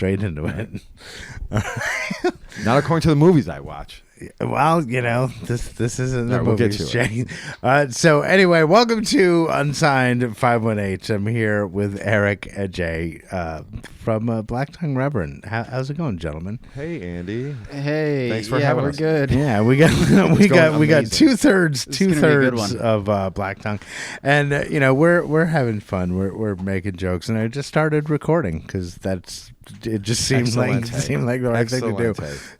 straight into it. Not according to the movies I watch. Well, this isn't the We'll get movies, to it. Jay. So anyway, welcome to Unsigned 518. I'm here with Eric and Jay from Black Tongue Reverend. How's it going, gentlemen? Hey, Andy. Hey, Thanks for having us. We're good. Yeah, we got we got two thirds one. of Black Tongue, and we're having fun. We're making jokes, and I just started recording because it just seemed like the right thing to do.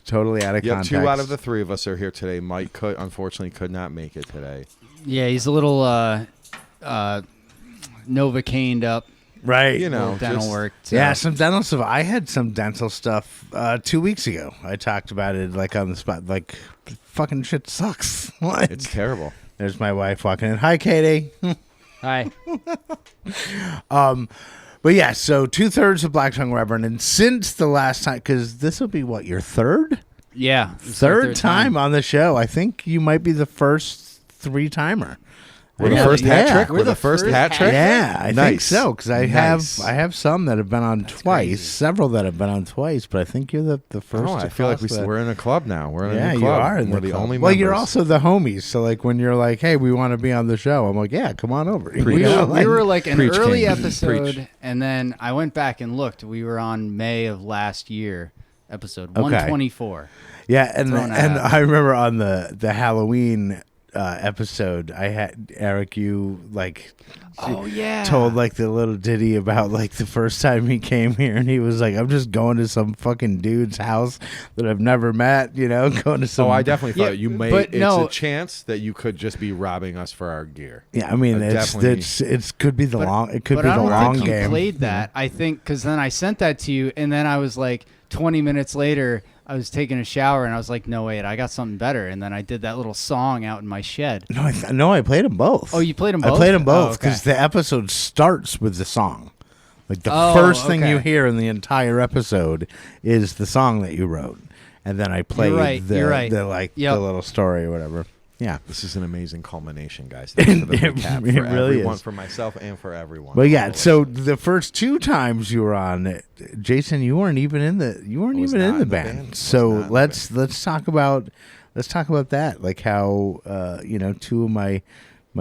Totally out of context. Two out of the three of us are here today. Mike unfortunately could not make it today. Yeah, he's a little Novocained up. Right. Dental work. So. Yeah, some dental stuff. I had some dental stuff 2 weeks ago. I talked about it like on the spot. Like, fucking shit sucks. It's terrible. There's my wife walking in. Hi, Katie. Hi. But yeah, so 2/3 of Black Tongue Reverend, and since the last time, because this will be what, your third? Yeah, third time on the show. I think you might be the first 3-timer. We're the first hat trick. We're the first hat trick. Yeah, I think so, because I Nice. have some that have been on twice, crazy. several that have been on twice, but I think you're the first. Oh, I feel like we're in a club now. We're in a new club. You are in we're the the club. only Well, members. you're also the homies. So like when you're like, hey, we want to be on the show, I'm like, yeah, come on over. We were like an Preach, early King. episode, Preach. and then I went back and looked. We were on May of last year, episode 124. Yeah, and Throwing that out. I remember on the Halloween episode, I had Eric, you like told like the little ditty about like the first time he came here, and he was like, I'm just going to some fucking dude's house that I've never met, going to some. Oh, I definitely thought you made but a chance that you could just be robbing us for our gear. Yeah, I mean, it could be the long I think game. you played that. I think because then I sent that to you, and then I was like 20 minutes later, I was taking a shower, and I was like, no, wait, I got something better. And then I did that little song out in my shed. No, I played them both. Oh, you played them both? I played them both because because the episode starts with the song. Like the first thing you hear in the entire episode is the song that you wrote, and then I played the little story or whatever. Yeah, this is an amazing culmination, guys. Thanks for the recap for really everyone, is. for myself, and for everyone. But yeah, so the first 2 times you were on, Jason, you weren't even in the band. So let's talk about that. Like how 2 of my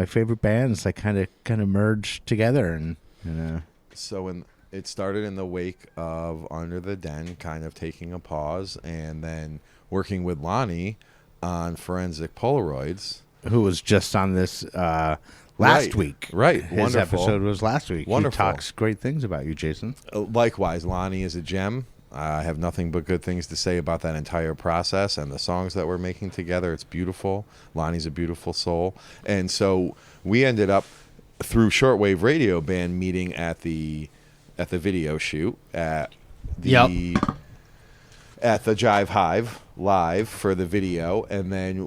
favorite bands like kind of merged together, and So it started in the wake of Under the Den kind of taking a pause, and then working with Lonnie on Forensic Polaroids, who was just on this last week. Right. His Wonderful. episode was last week. Wonderful. He talks great things about you, Jason. Likewise, Lonnie is a gem. I have nothing but good things to say about that entire process and the songs that we're making together. It's beautiful. Lonnie's a beautiful soul. And so we ended up, through Shortwave Radio Band, meeting at the video shoot at the Jive Hive live for the video, and then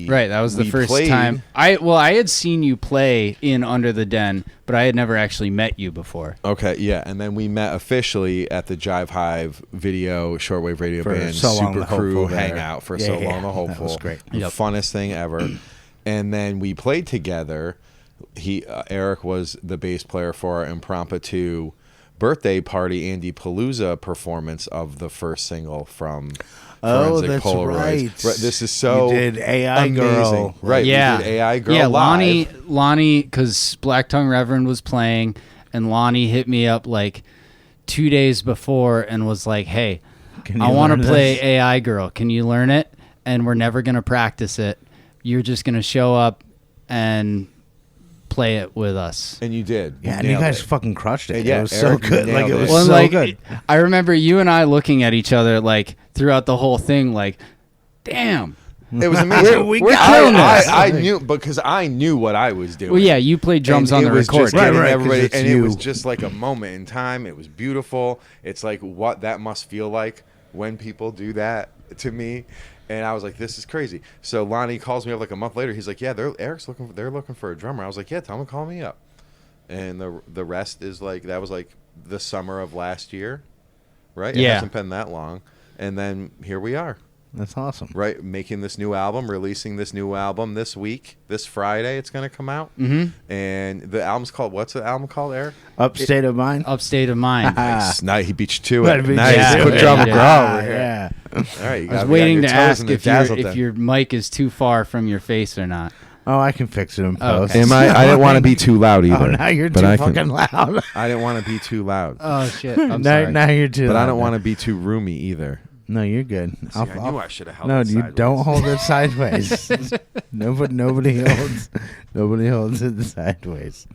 that was the first time I had seen you play in Under the Den, but I had never actually met you before. Okay, yeah, and then we met officially at the Jive Hive video Shortwave Radio Band Super Crew hangout for So Long the Hopeful. That was great. The funnest thing ever. And then we played together. Eric was the bass player for our impromptu birthday party Andy Palooza performance of the first single from Forensic Polaroids. Right. This is so you did AI amazing. Girl. Right, Yeah. we did AI Girl Yeah, live. Lonnie, because Black Tongue Reverend was playing, and Lonnie hit me up like 2 days before and was like, hey, I want to play AI Girl. Can you learn it? And we're never going to practice it. You're just going to show up and play it with us. And you did. Yeah, and you guys fucking crushed it. And yeah, it was Eric so good. Like it nailed was it. so good. I remember you and I looking at each other like throughout the whole thing, like, damn. It was amazing. We're killing this. I knew, because I knew what I was doing. Well, yeah, you played drums And on it the was recording. just getting Right, 'cause everybody, it's and you. it was just like a moment in time. It was beautiful. It's like what that must feel like when people do that to me. And I was like, this is crazy. So Lonnie calls me up like a month later. He's like, yeah, they're looking for a drummer. I was like, yeah, tell them to call me up. And the rest is like, that was like the summer of last year, right? It Yeah. hasn't been that long. And then here we are. That's awesome. Right, making this new album, releasing this new album this week, this Friday. It's going to come out, and the album's called. What's the album called, Eric? Upstate of Mind. Upstate of Mind. Nice. Nice. He beat you to it. Nice. Yeah, Quick yeah, drum yeah. McGraw over here. Yeah. All right. I was waiting to ask if your mic is too far from your face or not. Oh, I can fix it in post. Okay. I didn't want to be too loud either. Oh, now you're too fucking loud. I didn't want to be too loud. Oh shit! I'm sorry. Now you're too But loud. I don't want to be too roomy either. No, you're good. I knew I should have held No, it you sideways. don't hold it sideways. Nobody holds it sideways.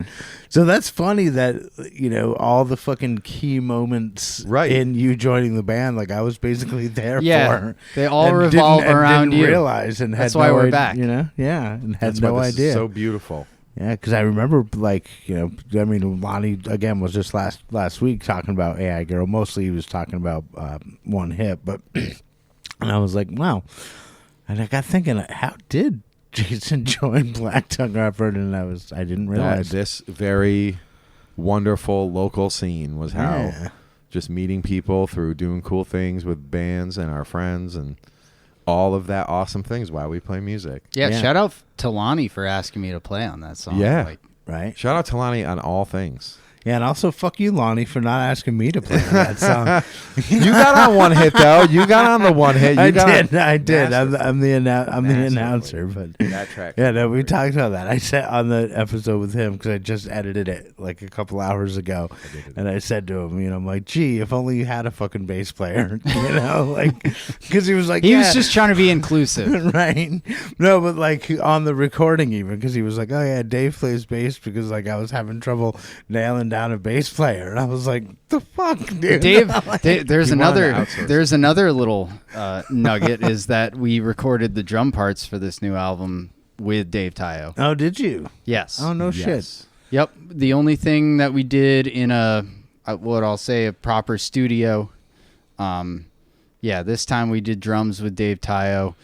So that's funny that all the fucking key moments in you joining the band, like I was basically there for. They all revolve around didn't you. Realize and that's had why no we're idea, back. And had That's no why this idea. is so beautiful. Yeah, because I remember, Lonnie again was just last week talking about AI Girl. Mostly he was talking about One Hit, but and I was like, wow. And I got thinking, how did Jason join Black Tongue Reverend? And I didn't realize this very wonderful local scene was how just meeting people through doing cool things with bands and our friends and all of that awesome things while we play music. Yeah, shout out to Lonnie for asking me to play on that song. Yeah. Right. Shout out to Lonnie on all things. Yeah, and also fuck you, Lonnie, for not asking me to play on that song. You got on One Hit though. You got on the One Hit. I did. I'm the announcer, but that track. Yeah, no, we talked about that. I said on the episode with him because I just edited it like a couple hours ago, and I said to him, I'm like, gee, if only you had a fucking bass player, because he was like, he was just trying to be inclusive, right? No, but like on the recording even, because he was like, oh yeah, Dave plays bass because like I was having trouble nailing down a bass player, and I was like, the fuck, dude. Dave, there's another little nugget is that we recorded the drum parts for this new album with Dave Tayo. Oh, did you? Yes. Oh, no shit. Yep. The only thing that we did in a proper studio. This time we did drums with Dave Tayo.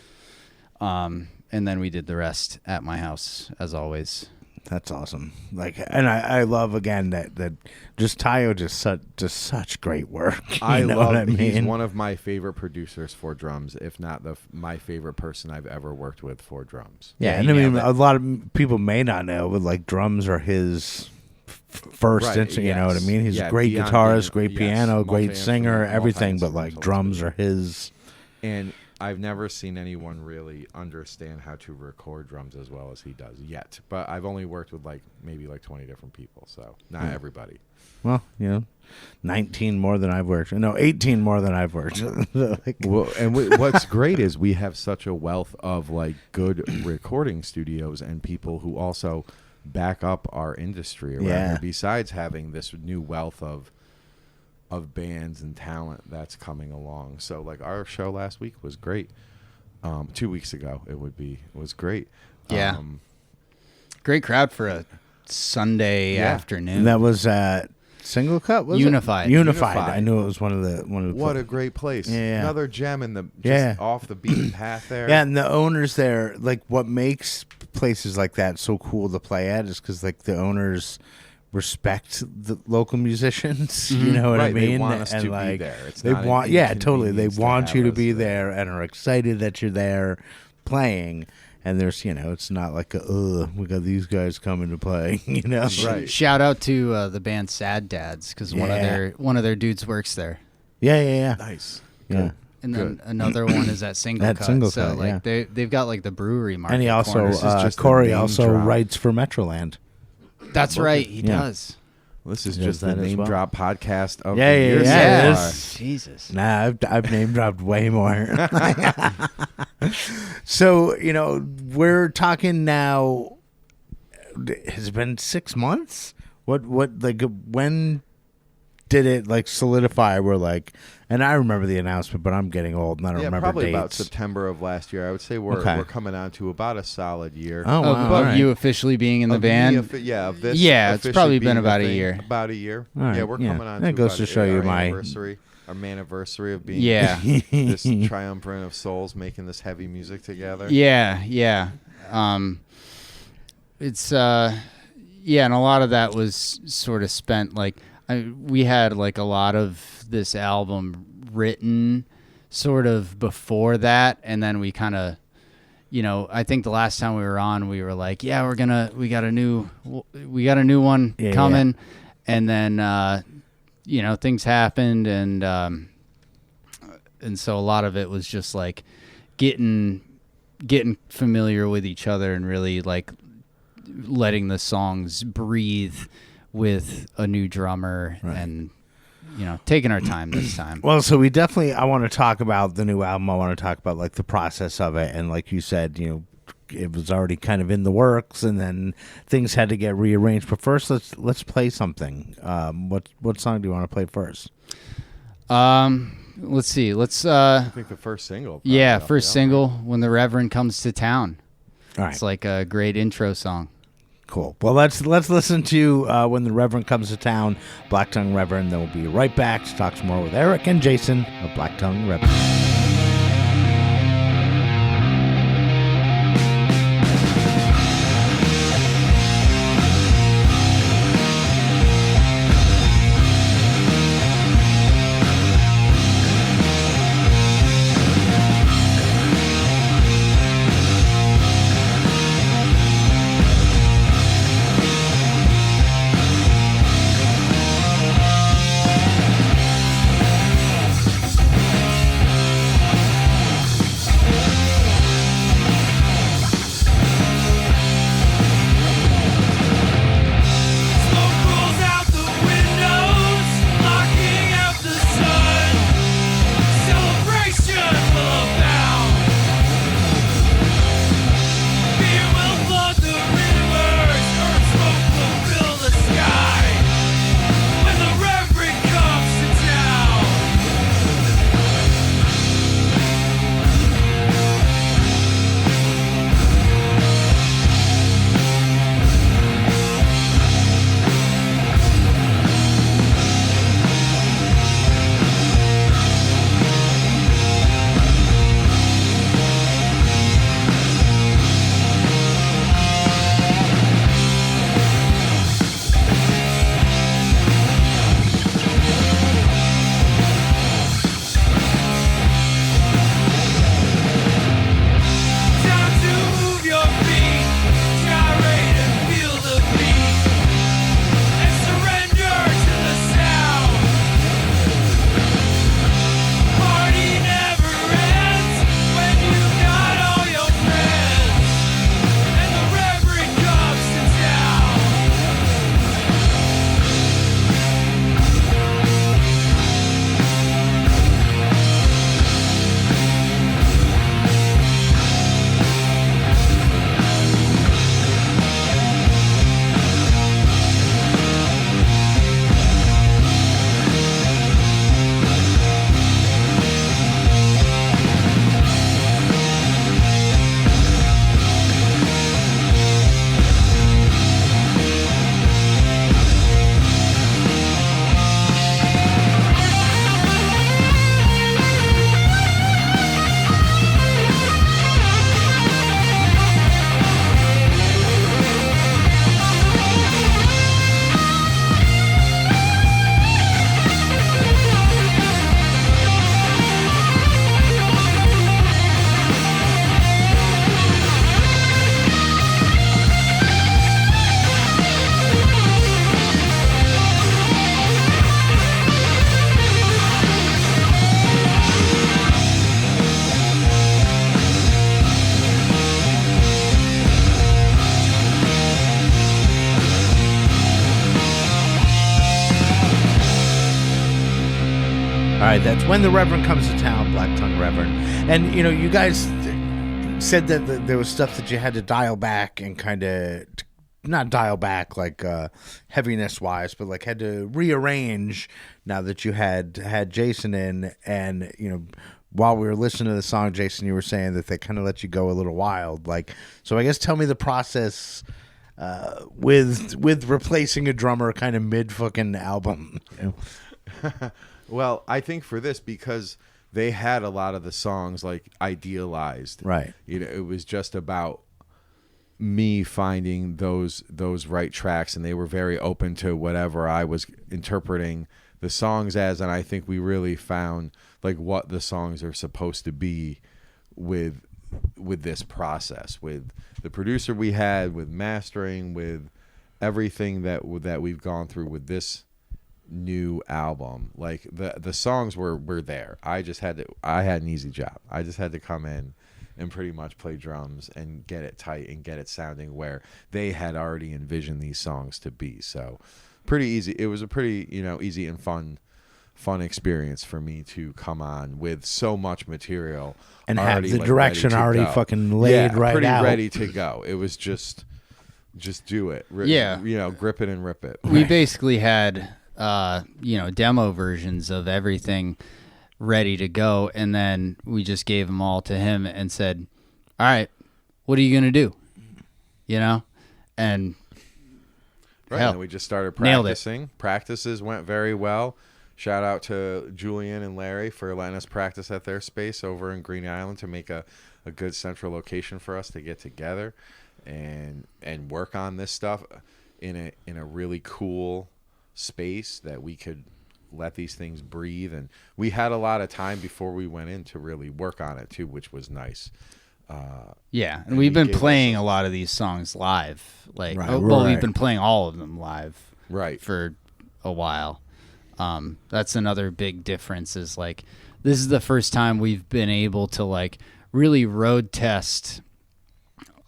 And then we did the rest at my house, as always. That's awesome. And I love again that just Tayo just such great work. I love. He's one of my favorite producers for drums, if not my favorite person I've ever worked with for drums. Yeah, and I mean a lot of people may not know, but like drums are his first instrument. You know what I mean? He's a great guitarist, great piano, great singer, everything. But like drums are his. And I've never seen anyone really understand how to record drums as well as he does yet. But I've only worked with maybe 20 different people, so not everybody. Well, 19 more than I've worked. No, 18 more than I've worked. What's great is we have such a wealth of good recording studios and people who also back up our industry around here. Besides having this new wealth of bands and talent that's coming along. So our show last week was great. 2 weeks ago it was great. Yeah. Great crowd for a Sunday afternoon. And that was Single Cut, was Unified. it? Unified. I knew it was one of the What a great place. Yeah. Another gem in off the beaten path there. Yeah, and the owners there, what makes places like that so cool to play at is because the owners respect the local musicians. You know what I mean? They want us to be there. They want you to be there and are excited that you're there playing. And there's, it's not like we got these guys coming to play. Right. Shout out to the band Sad Dads because one of their dudes works there. Yeah. Nice. Yeah. Good. And then another one is at Single Cut. Single so Cut, they've got the brewery market. And he also corner. Corey also writes for Metroland. That's right, he does. This is just the name drop podcast of the year. year. Yeah. Jesus. Nah, I've name dropped way more. So, we're talking now. Has it been 6 months? When did it solidify? And I remember the announcement, but I'm getting old and I don't remember probably dates. About September of last year. I would say we're coming on to about a solid year. Oh, wow. About right. you officially being in the band? Of this. Yeah, it's probably been about a year. About a year. Right, yeah, we're coming on. That goes to show you our anniversary of being this triumvirate of souls making this heavy music together. Yeah. It's and a lot of that was sort of spent we had a lot of this album written sort of before that, and then we kind of, I think the last time we were on, we were like, yeah, we got a new one coming, and then things happened, and so a lot of it was just like getting familiar with each other and really like letting the songs breathe with a new drummer, and taking our time this time. Well, so I want to talk about the new album. I want to talk about like the process of it, and like you said, it was already kind of in the works, and then things had to get rearranged. But first, let's play something. What song do you want to play first? Let's see. I think the first single. First single, When the Reverend Comes to Town. All right. It's like a great intro song. Cool. Well, let's listen to When the Reverend Comes to Town, Black Tongue Reverend. Then we'll be right back to talk some more with Eric and Jason of Black Tongue Reverend. right, that's When the Reverend Comes to Town, Black Tongue Reverend. And, you know, you guys said that there was stuff that you had to dial back and kind of, not dial back like heaviness-wise, but like had to rearrange now that you had Jason in. And, you know, while we were listening to the song, Jason, you were saying that they kind of let you go a little wild. Like, so I guess tell me the process with replacing a drummer kind of mid-fucking album. You know? Well, I think for this, because they had a lot of the songs like idealized. Right. You know, it was just about me finding those right tracks, and they were very open to whatever I was interpreting songs as, and I think we really found like what the songs are supposed to be with this process, with the producer we had, with mastering, with everything that we've gone through with this new album. Like the songs were there. I had an easy job. I just had to come in and pretty much play drums and get it tight and get it sounding where they had already envisioned these songs to be. So pretty easy. It was a pretty, easy and fun experience for me to come on with so much material and have the direction already fucking laid right pretty out. ready to go. It was just do it. Grip it and rip it. We basically had demo versions of everything ready to go, and then we just gave them all to him and said, all right, what are you gonna do? And and we just started practicing. Practices went very well. Shout out to Julian and Larry for letting us practice at their space over in Green Island to make a good central location for us to get together and work on this stuff in a really cool space that we could let these things breathe. And we had a lot of time before we went in to really work on it too, which was nice. And we've been playing a lot of these songs live. We've been playing all of them live for a while. That's another big difference is like this is the first time we've been able to like really road test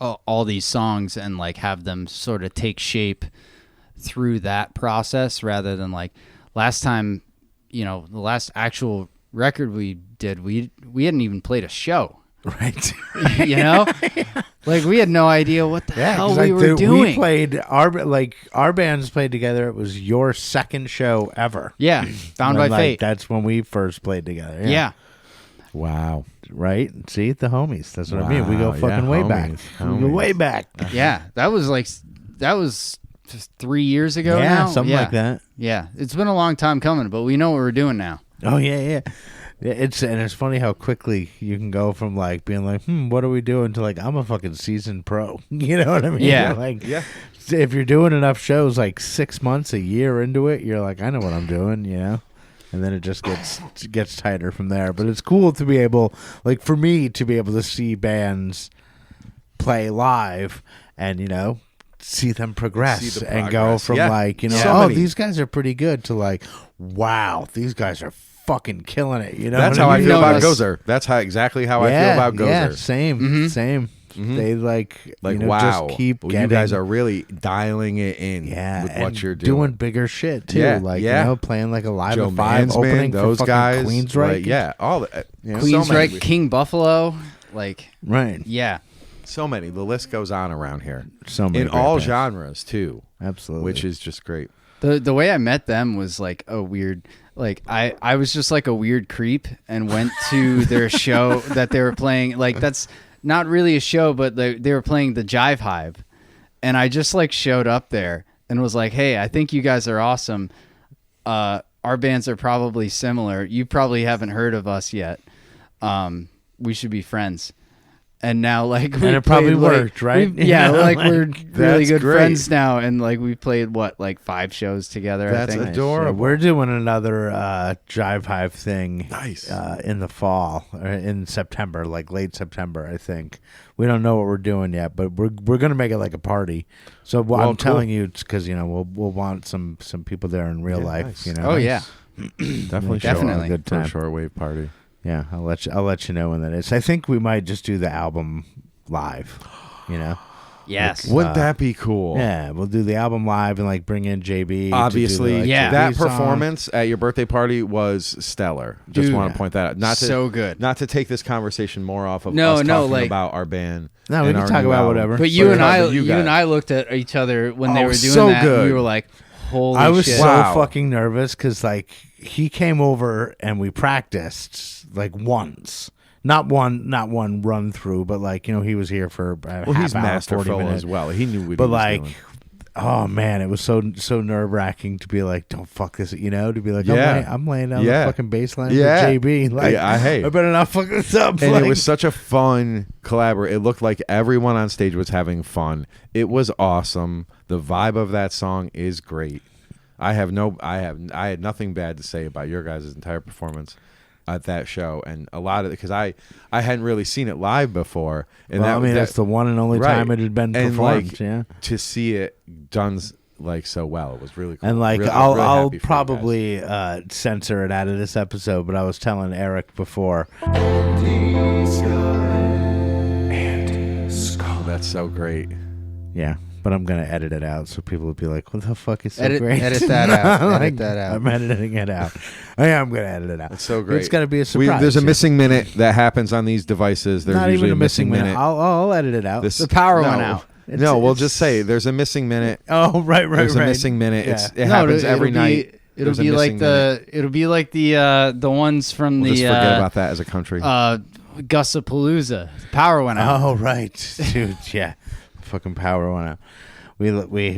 all these songs and like have them sort of take shape through that process rather than like last time, the last actual record we did, we hadn't even played a show. Right. Like we had no idea what the hell we were doing. We played our bands played together. It was your second show ever. Yeah. Bound by Fate. That's when we first played together. Yeah. Wow. Right? See, the homies. That's what I mean. We go fucking way back. We go way back. Yeah. That was just 3 years ago now. Yeah, something like that. Yeah. It's been a long time coming, but we know what we're doing now. Oh, yeah. It's funny how quickly you can go from like being like, what are we doing to like I'm a fucking seasoned pro. You know what I mean? Yeah. If you're doing enough shows like 6 months, a year into it, you're like, I know what I'm doing, and then it just gets tighter from there. But it's cool to be able, like for me, to be able to see bands play live and see them progress and go from these guys are pretty good to like, wow, these guys are fucking killing it. That's how I feel about Gozer. That's exactly how I feel about Gozer. Yeah, same. Mm-hmm. They wow, just keep you guys are really dialing it in with what you're doing bigger shit too. Playing like a live Joe at 5 Mansman, opening those for guys, Queensryche. All that. Queensryche, King Buffalo, yeah. So many. The list goes on around here. So many in all bands. Genres too. Absolutely, which is just great. The way I met them was like a weird. Like I was just like a weird creep and went to their show that they were playing. Like that's not really a show, but they were playing the Jive Hive, and I just like showed up there and was like, "Hey, I think you guys are awesome. Our bands are probably similar. You probably haven't heard of us yet. We should be friends." And now, and it probably worked, right? We're really good friends now, and we played 5 shows together. That's I think. adorable. Yeah, we're doing another Jive Hive thing. Nice. In the fall, or in September, late September, I think. We don't know what we're doing yet, but we're gonna make it like a party. So I'm telling you, it's because we'll want some people there in real life. Nice. Oh yeah, definitely a good time. For a shortwave party. Yeah, I'll let you know when that is. I think we might just do the album live. Yes. Wouldn't that be cool? Yeah, we'll do the album live and bring in JB. Obviously, that JB song. performance at your birthday party was stellar. Just want to point that out. So good. Not to take this conversation more off of us talking about our band. No, we can talk about whatever. But you and I looked at each other when they were doing that. Good. And we were like, holy shit. I was so fucking nervous because he came over and we practiced once. Not one run through, but he was here for a half he's hour, masterful 40 minutes as well. He knew what but he was doing. Oh man, it was so nerve wracking to be like, don't fuck this, to be like, I'm laying down the fucking bass line with JB. I better not fuck this up. And it was such a fun collaborate. It looked like everyone on stage was having fun. It was awesome. The vibe of that song is great. I had nothing bad to say about your guys' entire performance at that show, and a lot of it because I hadn't really seen it live before, and that's the one and only time it had been performed. To see it done like so well, it was really cool. And like really, I'll probably censor it out of this episode, but I was telling Eric before. That's so great. Yeah. But I'm going to edit it out so people will be like, what the fuck is so great? Edit that out. Edit that out. I'm editing it out. I'm going to edit it out. It's so great. It's going to be a surprise. There's a missing minute that happens on these devices. There's not usually even a missing minute. I'll edit it out. The power went out. We'll just say there's a missing minute. Oh, right. There's a missing minute. Yeah. It happens every night. It'll be like the ones from we'll the just forget about that as a country. Gussapalooza. Power went out. Oh, right. Dude, yeah. Fucking power went out. We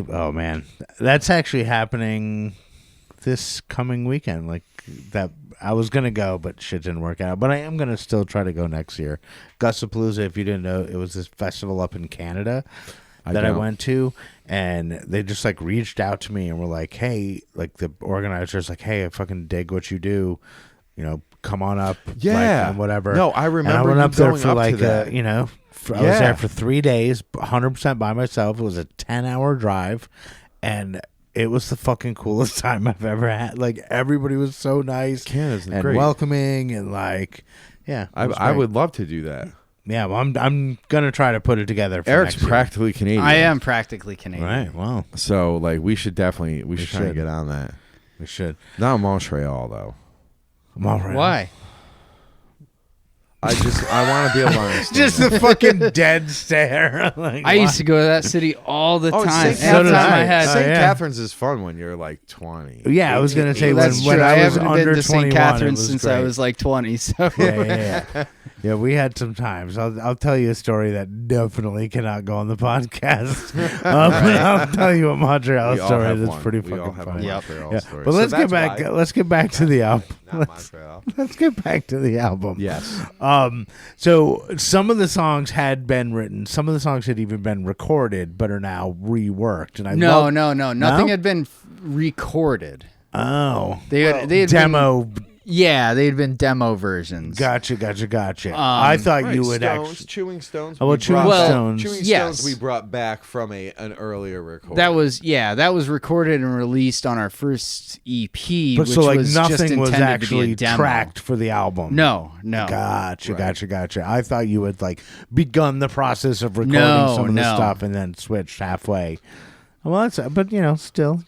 oh man, that's actually happening this coming weekend. Like that, I was gonna go, but shit didn't work out. But I am gonna still try to go next year. Gussapalooza, if you didn't know, it was this festival up in Canada that I went to, and they just like reached out to me and were like, "Hey," like the organizers, like, "Hey, I fucking dig what you do. You know, come on up, and whatever." No, I remember. And I went up there for like I was there for 3 days, 100% by myself. It was a 10-hour drive, and it was the fucking coolest time I've ever had. Like everybody was so nice and great. welcoming, and like, yeah, I would love to do that. Yeah, well, I'm gonna try to put it together. For Eric's next year. practically Canadian. I am practically Canadian. Right. Wow. So like, we should try to get on that. We should. Not Montreal though. Montreal. Why? I want to be able to understand. Just the fucking dead stare. Like, I used to go to that city all the time. St. St. Catharines is fun when you're like 20. Yeah, I was gonna say when I was haven't under been to 21, St. Catharines since great. I was like 20. So Yeah, we had some times. I'll tell you a story that definitely cannot go on the podcast. I'll tell you a Montreal story that's pretty fucking funny. But let's get back. Let's get back to the album. Let's get back to the album. Yes. So some of the songs had been written. Some of the songs had even been recorded, but are now reworked. And no. Nothing had been recorded. Oh, they had demo. They had been demo versions. Gotcha. I thought you would Chewing Stones. Chewing Stones. Chewing Stones we brought back from an earlier recording. That was recorded and released on our first EP. But which so like was nothing just was intended actually to be a demo. tracked for the album. No. Gotcha. I thought you had like begun the process of recording some of the stuff and then switched halfway. Well, that's but still.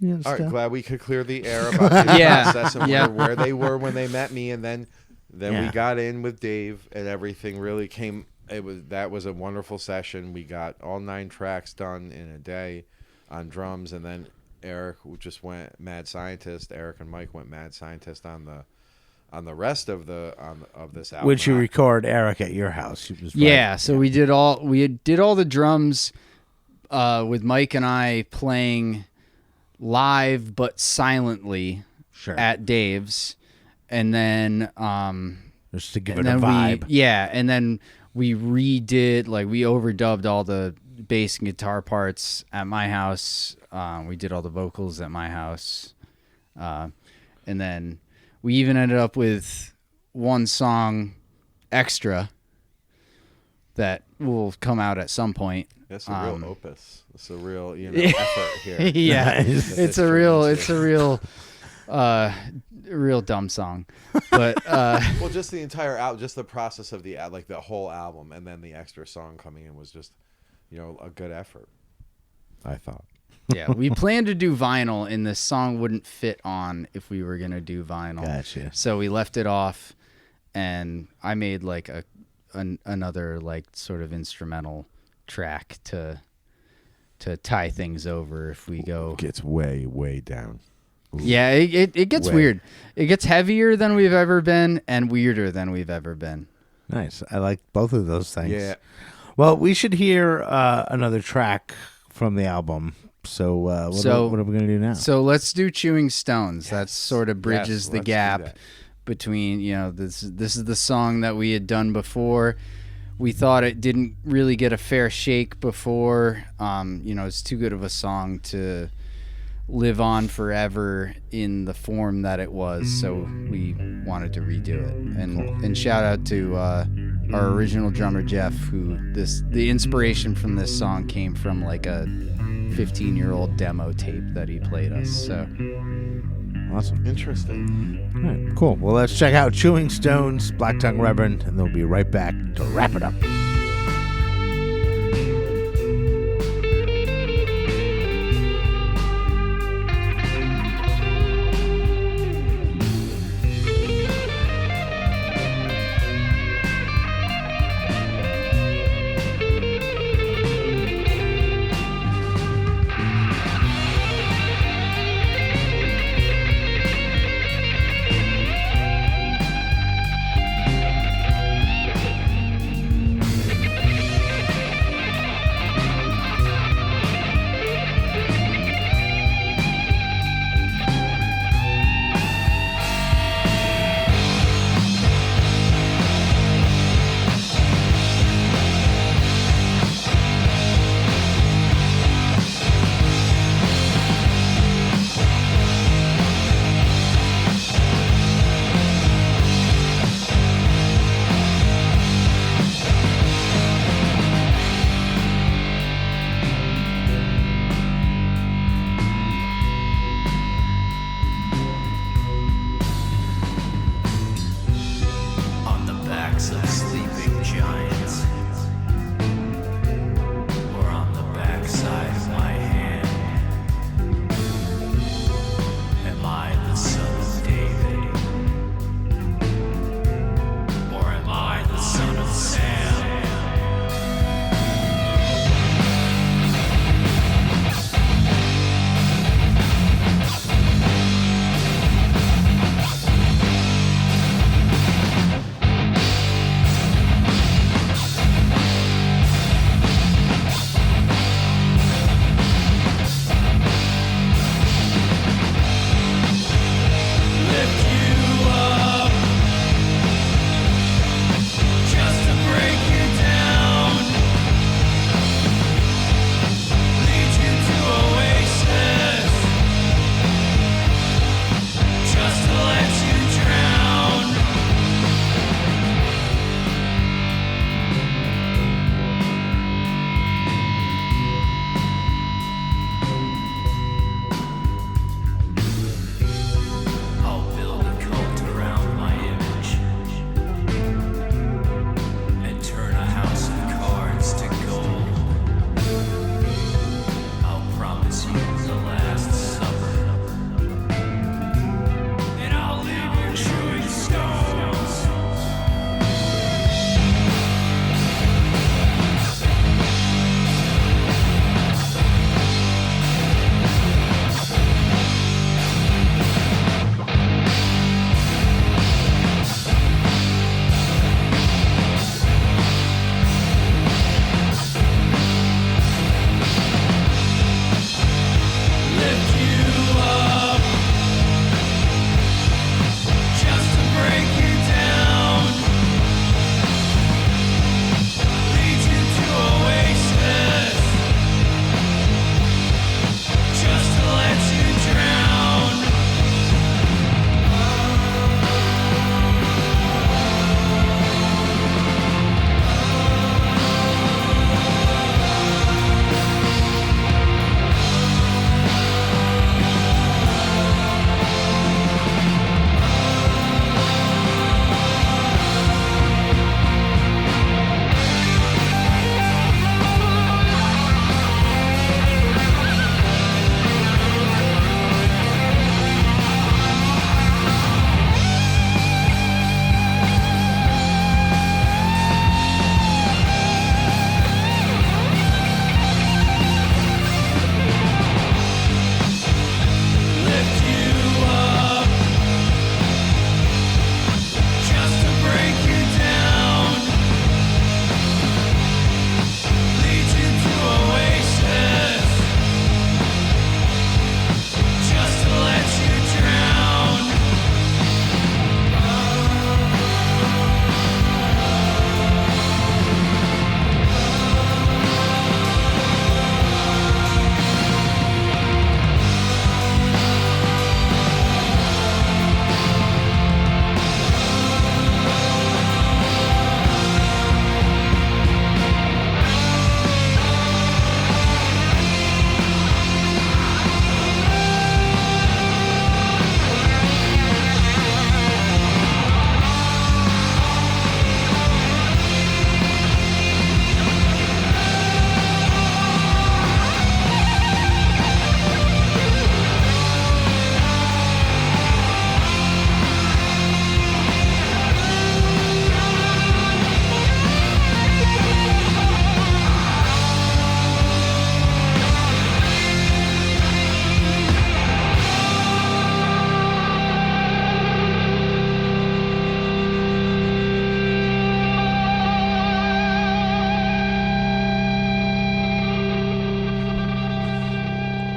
All right, glad we could clear the air about the process and where they were when they met me, and then we got in with Dave, and everything really came. That was a wonderful session. We got all 9 tracks done in a day on drums, and then Eric just went mad scientist. Eric and Mike went mad scientist on the rest of this album. Which you record Eric at your house. So we did all the drums with Mike and I playing live but silently at Dave's, and then just to give it a vibe. And then we redid, like, we overdubbed all the bass and guitar parts at my house. We did all the vocals at my house, and then we even ended up with one song extra that will come out at some point. That's a real opus. It's a real effort here. Yeah, it's a real dumb song, but well, just the entire album, just the process of the whole album, and then the extra song coming in was just a good effort, I thought. Yeah, we planned to do vinyl, and this song wouldn't fit on if we were gonna do vinyl. Gotcha. So we left it off, and I made like another like sort of instrumental track to tie things over if we go. It gets way down. Ooh. Yeah, it gets weird. It gets heavier than we've ever been and weirder than we've ever been. Nice. I like both of those things. Yeah. Well, we should hear another track from the album. So what are we going to do now? So let's do Chewing Stones. That sort of bridges the gap between, this is the song that we had done before. We thought it didn't really get a fair shake before. It's too good of a song to live on forever in the form that it was, so we wanted to redo it. And shout out to our original drummer Jeff, who the inspiration from this song came from like a 15-year-old demo tape that he played us. So awesome. Interesting. All right, cool. Well, let's check out Chewing Stones, Black Tongue Reverend, and they'll be right back to wrap it up.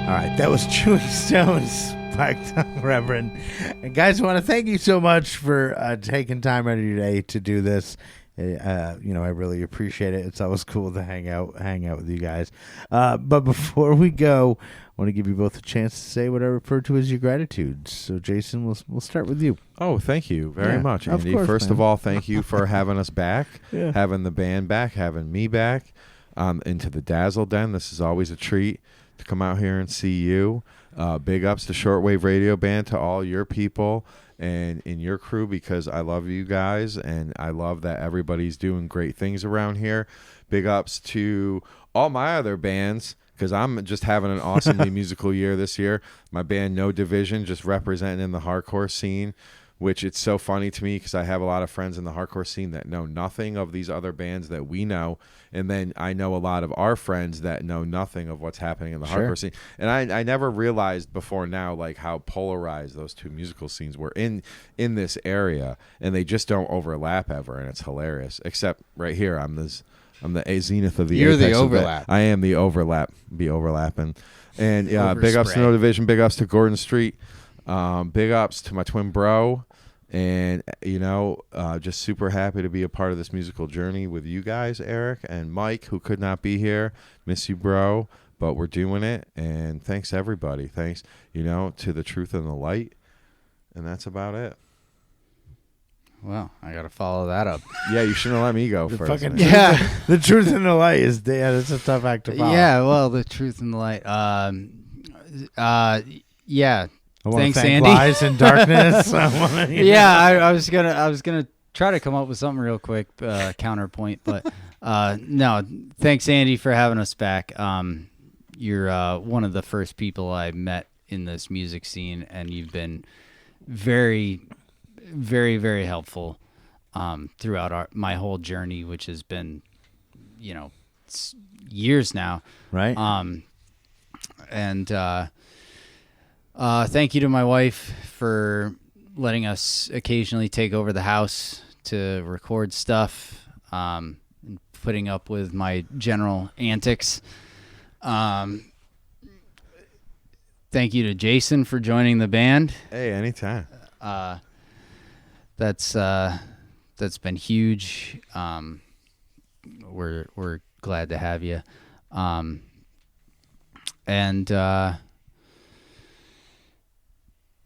All right, that was Chewy Stone's Black Tongue Reverend. And guys, I want to thank you so much for taking time out of your day to do this. I really appreciate it. It's always cool to hang out with you guys. But before we go, I want to give you both a chance to say what I refer to as your gratitudes. So, Jason, we'll start with you. Oh, thank you very much, Andy. Of course, First of all, thank you for having us back, Yeah. having the band back, having me back into the Dazzle Den. This is always a treat to come out here and see you. Big ups to Shortwave Radio Band, to all your people and in your crew, because I love you guys and I love that everybody's doing great things around here. Big ups to all my other bands, because I'm just having an awesomely musical year this year. My band No Division, just representing in the hardcore scene, which it's so funny to me because I have a lot of friends in the hardcore scene that know nothing of these other bands that we know. And then I know a lot of our friends that know nothing of what's happening in the hardcore scene. And I never realized before now, like, how polarized those two musical scenes were in this area. And they just don't overlap ever. And it's hilarious. Except right here, I'm the zenith of the You're apex the of overlap. I am the overlap. Be overlapping. And big ups to Overspread. No Division. Big ups to Gordon Street. Big ups to my twin bro. And, just super happy to be a part of this musical journey with you guys, Eric and Mike, who could not be here. Miss you, bro. But we're doing it. And thanks, everybody. Thanks, to the Truth and the Light. And that's about it. Well, I got to follow that up. Yeah, you shouldn't have let me go first. fucking- man. Yeah. The truth and the light is, it's a tough act to follow. Yeah, well, the truth and the light. Yeah. I want Thanks, to thank Andy. Lies and Darkness. Yeah, I was gonna try to come up with something real quick, counterpoint, but no. Thanks, Andy, for having us back. You're one of the first people I met in this music scene, and you've been very, very, very helpful throughout my whole journey, which has been, years now. Right. And thank you to my wife for letting us occasionally take over the house to record stuff, and putting up with my general antics. Thank you to Jason for joining the band. Hey, anytime. That's been huge. We're glad to have you.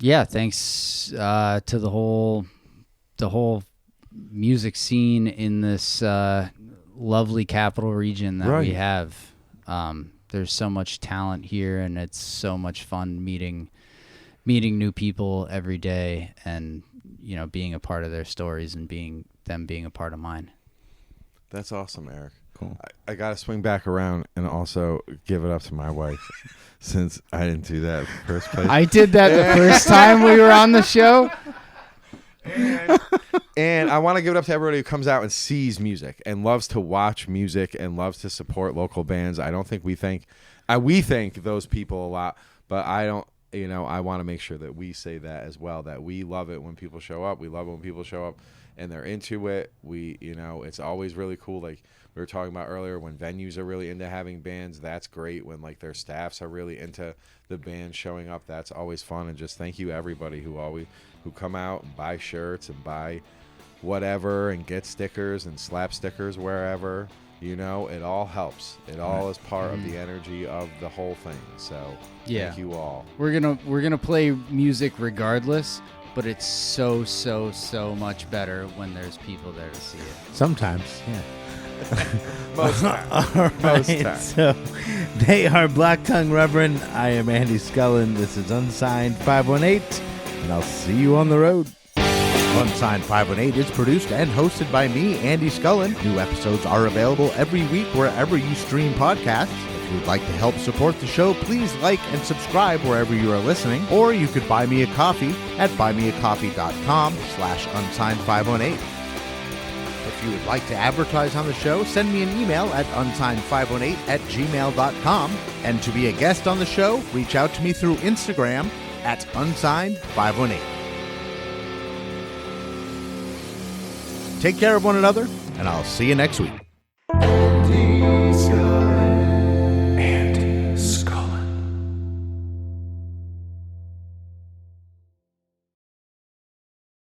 Yeah, thanks to the whole music scene in this lovely capital region that we have. There's so much talent here, and it's so much fun meeting new people every day, and being a part of their stories and being a part of mine. That's awesome, Eric. Cool. I got to swing back around and also give it up to my wife, since I didn't do that in the first place. I did that the first time we were on the show. And I want to give it up to everybody who comes out and sees music and loves to watch music and loves to support local bands. I don't think we thank those people a lot, but I don't. I want to make sure that we say that as well, that we love it when people show up. We love it when people show up and they're into it. It's always really cool. Like we were talking about earlier, when venues are really into having bands, that's great. When like their staffs are really into the band showing up, that's always fun. And just thank you everybody who come out and buy shirts and buy whatever and get stickers and slap stickers wherever. It all helps. It all is part of the energy of the whole thing. So thank you all. We're gonna play music regardless, but it's so much better when there's people there to see it. Sometimes, yeah. Most times. All right, Most times. so they are Black Tongue Reverend. I am Andy Scullin. This is Unsigned518, and I'll see you on the road. Unsigned518 is produced and hosted by me, Andy Scullin. New episodes are available every week wherever you stream podcasts. If you would like to help support the show, please like and subscribe wherever you are listening, or you could buy me a coffee at buymeacoffee.com/unsigned518. If you would like to advertise on the show, send me an email at unsigned518@gmail.com. And to be a guest on the show, reach out to me through Instagram at unsigned518. Take care of one another, and I'll see you next week.